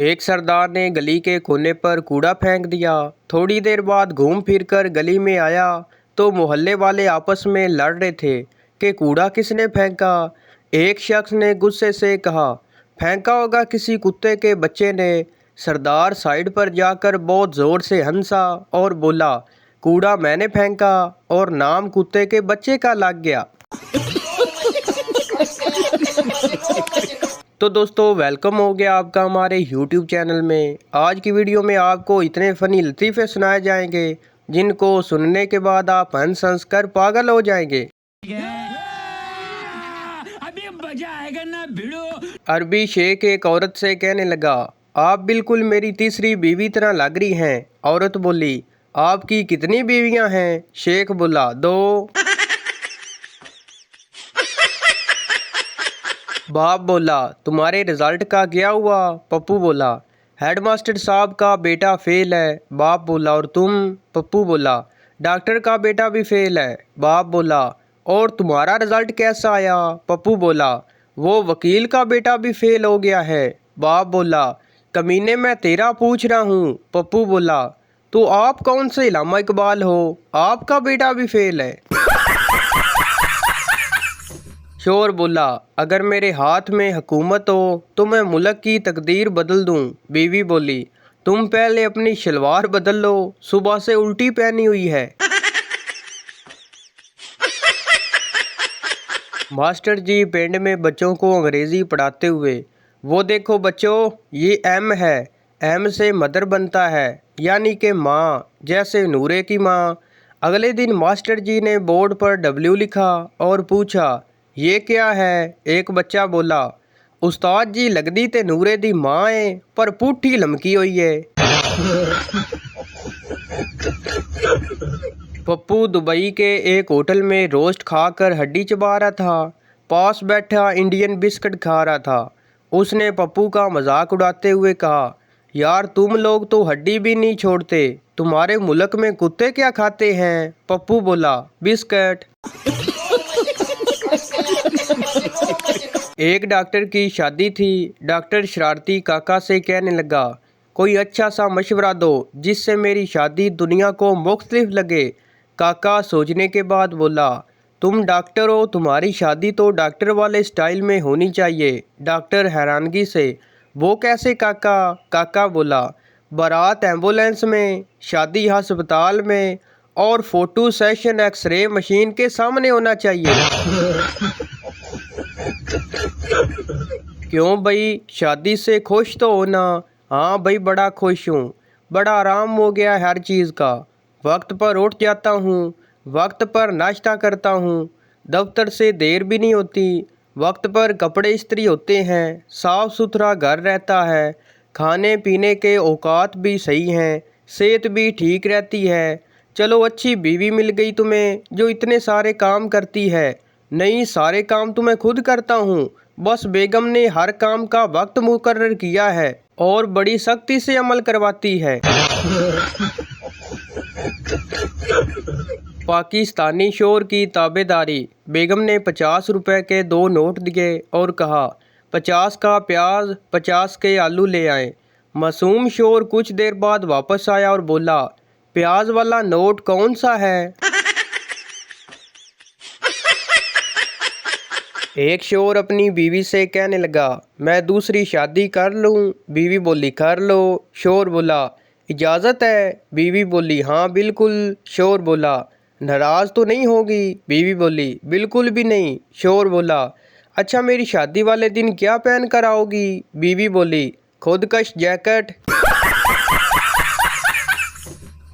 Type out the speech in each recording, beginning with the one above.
एक सरदार ने गली के कोने पर कूड़ा फेंक दिया। थोड़ी देर बाद घूम फिर कर गली में आया तो मोहल्ले वाले आपस में लड़ रहे थे कि कूड़ा किसने फेंका। एक शख्स ने गुस्से से कहा, फेंका होगा किसी कुत्ते के बच्चे ने। सरदार साइड पर जाकर बहुत ज़ोर से हंसा और बोला, कूड़ा मैंने फेंका और नाम कुत्ते के बच्चे का लग गया। तो दोस्तों, वेलकम हो गया आपका हमारे YouTube चैनल में। आज की वीडियो में आपको इतने फ़नी लतीफ़े सुनाए जाएंगे जिनको सुनने के बाद आप हंस हंस कर पागल हो जाएंगे। अभी मजा आएगा ना भिड़ो। अरबी शेख एक औरत से कहने लगा, आप बिल्कुल मेरी तीसरी बीवी तरह लग रही हैं। औरत बोली, आपकी कितनी बीवियां हैं? शेख बोला, 2। बाप बोला, तुम्हारे रिजल्ट का क्या हुआ? पप्पू बोला, हेडमास्टर साहब का बेटा फेल है। बाप बोला, और तुम? पप्पू बोला, डॉक्टर का बेटा भी फेल है। बाप बोला, और तुम्हारा रिजल्ट कैसा आया? पप्पू बोला, वो वकील का बेटा भी फेल हो गया है। बाप बोला, कमीने मैं तेरा पूछ रहा हूँ। पप्पू बोला, तो आप कौन से इलामा इकबाल हो? आपका बेटा भी फेल है। शोर बोला, अगर मेरे हाथ में हुकूमत हो तो मैं मुल्क की तकदीर बदल दूं। बीवी बोली, तुम पहले अपनी शलवार बदल लो, सुबह से उल्टी पहनी हुई है। मास्टर जी पिंड में बच्चों को अंग्रेजी पढ़ाते हुए, वो देखो बच्चों, ये एम है, एम से मदर बनता है, यानी कि माँ, जैसे नूरे की माँ। अगले दिन मास्टर जी ने बोर्ड पर डब्ल्यू लिखा और पूछा, ये क्या है? एक बच्चा बोला, उस्ताद जी लगदी ते नूरे दी माँ है पर पुट्ठी लमकी हुई है। पप्पू दुबई के एक होटल में रोस्ट खाकर हड्डी चबा रहा था। पास बैठा इंडियन बिस्किट खा रहा था। उसने पप्पू का मजाक उड़ाते हुए कहा, यार तुम लोग तो हड्डी भी नहीं छोड़ते, तुम्हारे मुल्क में कुत्ते क्या खाते हैं? पप्पू बोला, बिस्किट। एक डॉक्टर की शादी थी। डॉक्टर शरारती काका से कहने लगा, कोई अच्छा सा मशवरा दो जिससे मेरी शादी दुनिया को मुख्तलिफ लगे। काका सोचने के बाद बोला, तुम डॉक्टर हो, तुम्हारी शादी तो डॉक्टर वाले स्टाइल में होनी चाहिए। डॉक्टर हैरानगी से, वो कैसे काका? काका बोला, बारात एम्बुलेंस में, शादी हस्पताल में और फोटो सेशन एक्सरे मशीन के सामने होना चाहिए। क्यों भाई, शादी से खुश तो हो ना? हाँ भाई, बड़ा खुश हूँ। बड़ा आराम हो गया हर चीज़ का। वक्त पर उठ जाता हूँ, वक्त पर नाश्ता करता हूँ, दफ्तर से देर भी नहीं होती, वक्त पर कपड़े इस्त्री होते हैं, साफ़ सुथरा घर रहता है, खाने पीने के औकात भी सही हैं, सेहत भी ठीक रहती है। चलो अच्छी बीवी मिल गई तुम्हें जो इतने सारे काम करती है। नहीं, सारे काम तो मैं खुद करता हूँ, बस बेगम ने हर काम का वक्त मुकर्रर किया है और बड़ी सख्ती से अमल करवाती है। पाकिस्तानी शोर की ताबेदारी। बेगम ने 50 रुपए के 2 नोट दिए और कहा, 50 का प्याज, 50 के आलू ले आए। मासूम शोर कुछ देर बाद वापस आया और बोला, प्याज वाला नोट कौन सा है? एक शोर अपनी बीवी से कहने लगा, मैं दूसरी शादी कर लूं? बीवी बोली, कर लो। शोर बोला, इजाज़त है? बीवी बोली, हाँ बिल्कुल। शोर बोला, नाराज़ तो नहीं होगी? बीवी बोली, बिल्कुल भी नहीं। शोर बोला, अच्छा मेरी शादी वाले दिन क्या पहन कर आओगी? बीवी बोली, खुदकश जैकेट।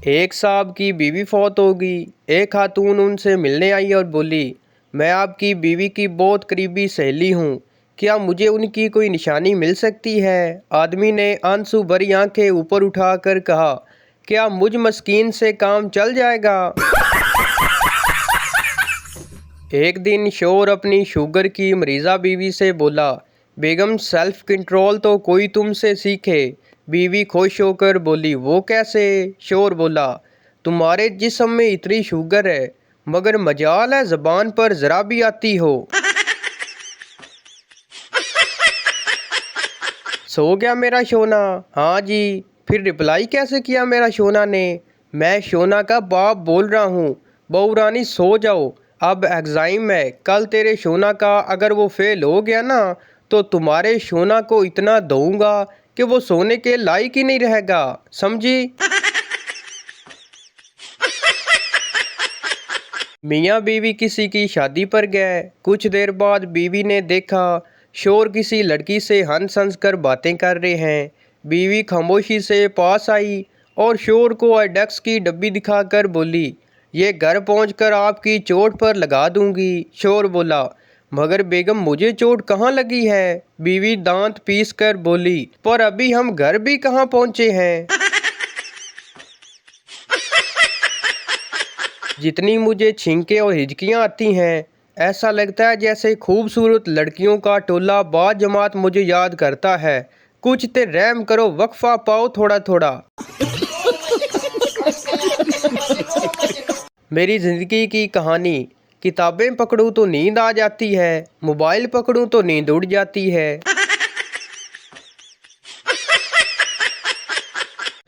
एक साहब की बीवी फौत हो गई। एक खातून उनसे मिलने आई और बोली, मैं आपकी बीवी की बहुत करीबी सहेली हूँ, क्या मुझे उनकी कोई निशानी मिल सकती है? आदमी ने आंसू भरी आंखें ऊपर उठाकर कहा, क्या मुझ मस्कीन से काम चल जाएगा? एक दिन शोर अपनी शुगर की मरीज़ा बीवी से बोला, बेगम सेल्फ कंट्रोल तो कोई तुमसे सीखे। बीवी खुश होकर बोली, वो कैसे? शोर बोला, तुम्हारे जिस्म में इतनी शुगर है मगर मजाल है ज़बान पर ज़रा भी आती हो। सो गया मेरा शोना? हाँ जी। फिर रिप्लाई कैसे किया मेरा शोना ने? मैं शोना का बाप बोल रहा हूँ। बहू रानी सो जाओ, अब एग्ज़ाम है कल तेरे शोना का। अगर वो फेल हो गया ना तो तुम्हारे शोना को इतना दूंगा कि वो सोने के लायक ही नहीं रहेगा, समझी? मियाँ बीवी किसी की शादी पर गए। कुछ देर बाद बीवी ने देखा शोर किसी लड़की से हंस हंस कर बातें कर रहे हैं। बीवी खामोशी से पास आई और शोर को आइडेक्स की डब्बी दिखाकर बोली, ये घर पहुंचकर आपकी चोट पर लगा दूंगी। शोर बोला, मगर बेगम मुझे चोट कहाँ लगी है? बीवी दांत पीस कर बोली, पर अभी हम घर भी कहाँ पहुँचे हैं। जितनी मुझे छींकें और हिचकियाँ आती हैं, ऐसा लगता है जैसे खूबसूरत लड़कियों का टोला बाद जमात मुझे याद करता है। कुछ ते रहम करो, वक्फा पाओ थोड़ा थोड़ा। मेरी ज़िंदगी की कहानी। किताबें पकड़ूं तो नींद आ जाती है, मोबाइल पकड़ूं तो नींद उड़ जाती है।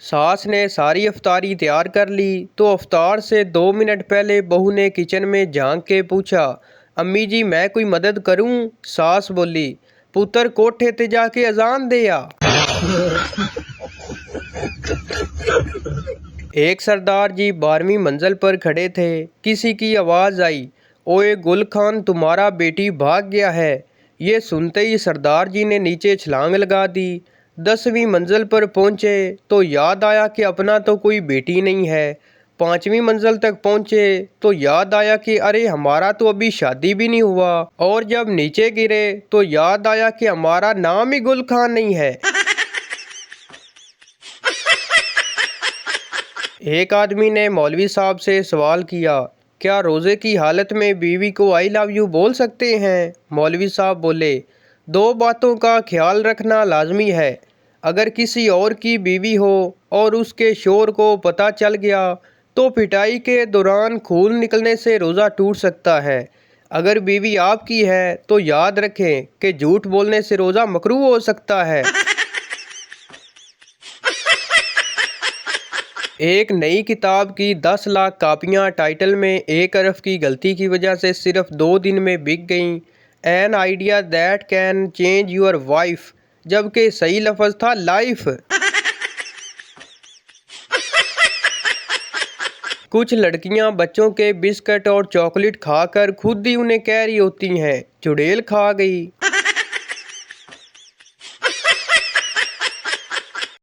सास ने सारी अफ्तारी तैयार कर ली तो अफ्तार से 2 मिनट पहले बहू ने किचन में झांक के पूछा, अम्मी जी मैं कोई मदद करूं? सास बोली, पुत्र कोठे ते जाके अजान दे आ। एक सरदार जी 12वीं मंजिल पर खड़े थे। किसी की आवाज़ आई, ओए गुल खान तुम्हारा बेटी भाग गया है। ये सुनते ही सरदार जी ने नीचे छलांग लगा दी। 10वीं मंजिल पर पहुंचे तो याद आया कि अपना तो कोई बेटी नहीं है। 5वीं मंजिल तक पहुंचे तो याद आया कि अरे हमारा तो अभी शादी भी नहीं हुआ। और जब नीचे गिरे तो याद आया कि हमारा नाम ही गुल खान नहीं है। एक आदमी ने मौलवी साहब से सवाल किया, क्या रोज़े की हालत में बीवी को आई लव यू बोल सकते हैं? मौलवी साहब बोले, 2 बातों का ख्याल रखना लाजमी है। अगर किसी और की बीवी हो और उसके शोर को पता चल गया तो पिटाई के दौरान खून निकलने से रोज़ा टूट सकता है। अगर बीवी आपकी है तो याद रखें कि झूठ बोलने से रोज़ा मकरूह हो सकता है। एक नई किताब की 10 लाख कापियाँ टाइटल में 1 हरफ की गलती की वजह से सिर्फ 2 दिन में बिक गईं। An idea that can change your wife, जबकि सही लफ्ज़ था लाइफ। कुछ लड़कियां बच्चों के बिस्किट और चॉकलेट खाकर खुद ही उन्हें कह रही होती हैं, चुड़ैल खा गई।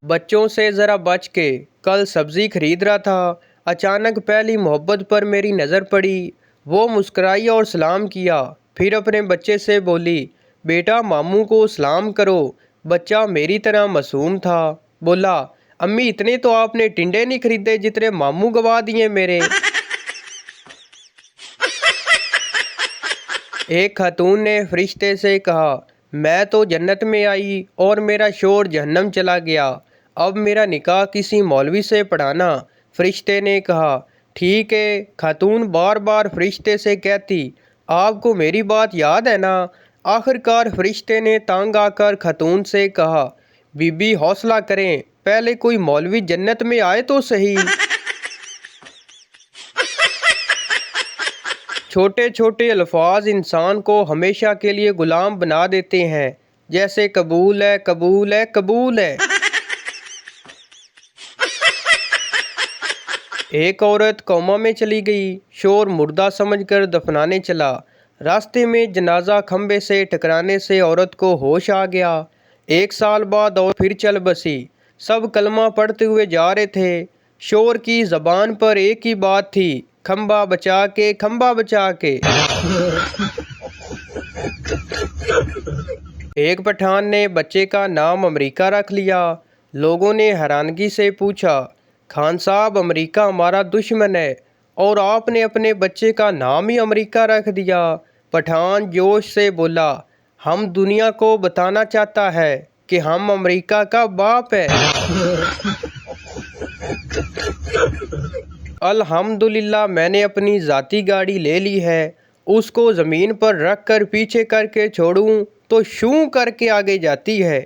बच्चों से ज़रा बच के। कल सब्ज़ी खरीद रहा था, अचानक पहली मोहब्बत पर मेरी नज़र पड़ी। वो मुस्कुराई और सलाम किया, फिर अपने बच्चे से बोली, बेटा मामू को सलाम करो। बच्चा मेरी तरह मासूम था, बोला, अम्मी इतने तो आपने टिंडे नहीं खरीदे जितने मामू गवा दिए मेरे। एक खातून ने फरिश्ते से कहा, मैं तो जन्नत में आई और मेरा शोर जहन्नम चला गया। अब मेरा निकाह किसी मौलवी से पढ़ाना। फरिश्ते ने कहा, ठीक है। खातून बार बार फरिश्ते से कहती, आपको मेरी बात याद है ना? आखिरकार फरिश्ते ने तंग आकर खातून से कहा, बीबी हौसला करें, पहले कोई मौलवी जन्नत में आए तो सही। छोटे छोटे अल्फाज इंसान को हमेशा के लिए गुलाम बना देते हैं, जैसे कबूल है, कबूल है, कबूल है। एक औरत कोमा में चली गई। शोर मुर्दा समझकर दफनाने चला। रास्ते में जनाजा खंबे से टकराने से औरत को होश आ गया। 1 साल बाद और फिर चल बसी। सब कलमा पढ़ते हुए जा रहे थे। शोर की ज़बान पर एक ही बात थी, खंबा बचा के, खंबा बचा के। एक पठान ने बच्चे का नाम अमेरिका रख लिया। लोगों ने हैरानगी से पूछा, खान साहब अमेरिका हमारा दुश्मन है और आपने अपने बच्चे का नाम ही अमेरिका रख दिया। पठान जोश से बोला, हम दुनिया को बताना चाहता है कि हम अमेरिका का बाप है। अल्हम्दुलिल्लाह मैंने अपनी ज़ाती गाड़ी ले ली है। उसको ज़मीन पर रख कर पीछे करके छोड़ूं तो शू करके आगे जाती है।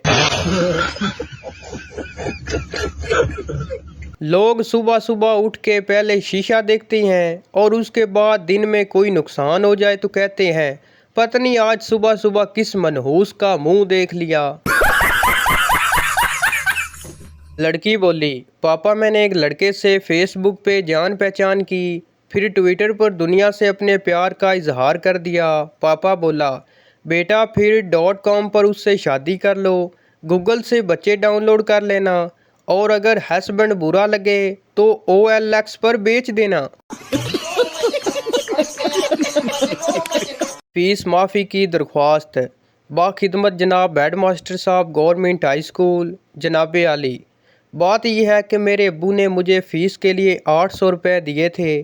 लोग सुबह सुबह उठ के पहले शीशा देखते हैं और उसके बाद दिन में कोई नुकसान हो जाए तो कहते हैं पता नहीं आज सुबह सुबह किस मनहूस का मुंह देख लिया। लड़की बोली पापा मैंने एक लड़के से फेसबुक पे जान पहचान की, फिर ट्विटर पर दुनिया से अपने प्यार का इजहार कर दिया। पापा बोला बेटा फिर .com पर उससे शादी कर लो, गूगल से बच्चे डाउनलोड कर लेना और अगर हस्बैंड बुरा लगे तो OLX पर बेच देना। फीस माफ़ी की दरख्वास्त। बाखिदमत जनाब हेड मास्टर साहब गवर्नमेंट हाई स्कूल जनाब आली, बात यह है कि मेरे अब्बू ने मुझे फ़ीस के लिए 800 रुपये दिए थे।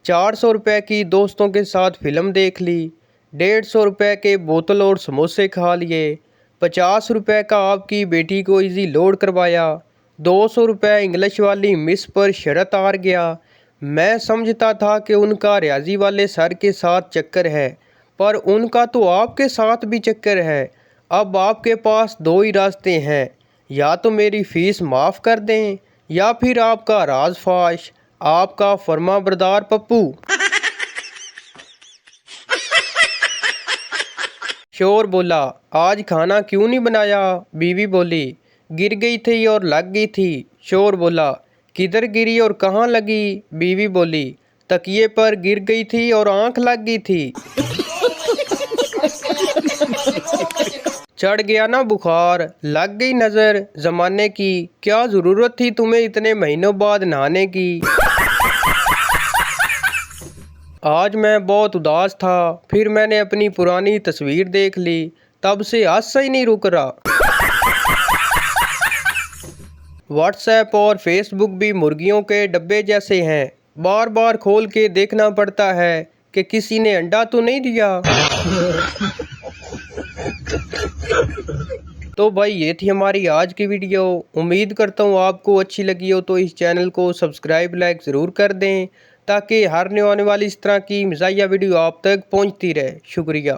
400 रुपये की दोस्तों के साथ फ़िल्म देख ली, 150 रुपये के बोतल और समोसे खा लिए, 50 रुपये का आपकी बेटी को इजी लोड करवाया, 200 रुपये इंग्लिश वाली मिस पर शरत हार गया। मैं समझता था कि उनका रियाजी वाले सर के साथ चक्कर है, पर उनका तो आपके साथ भी चक्कर है। अब आपके पास दो ही रास्ते हैं, या तो मेरी फ़ीस माफ़ कर दें या फिर आपका राज फाश। आपका फरमाबरदार पप्पू। शोर बोला आज खाना क्यों नहीं बनाया? बीवी बोली गिर गई थी और लग गई थी। शोर बोला किधर गिरी और कहाँ लगी? बीवी बोली तकिए पर गिर गई थी और आंख लग गई थी। चढ़ गया ना बुखार, लग गई नज़र ज़माने की, क्या ज़रूरत थी तुम्हें इतने महीनों बाद नहाने की। आज मैं बहुत उदास था, फिर मैंने अपनी पुरानी तस्वीर देख ली, तब से हादसा ही नहीं रुक रहा। व्हाट्सएप और फेसबुक भी मुर्गियों के डब्बे जैसे हैं, बार बार खोल के देखना पड़ता है कि किसी ने अंडा तो नहीं दिया। तो भाई ये थी हमारी आज की वीडियो, उम्मीद करता हूँ आपको अच्छी लगी हो। तो इस चैनल को सब्सक्राइब लाइक ज़रूर कर दें ताकि हर आने वाली इस तरह की मज़ाहिया वीडियो आप तक पहुँचती रहे। शुक्रिया।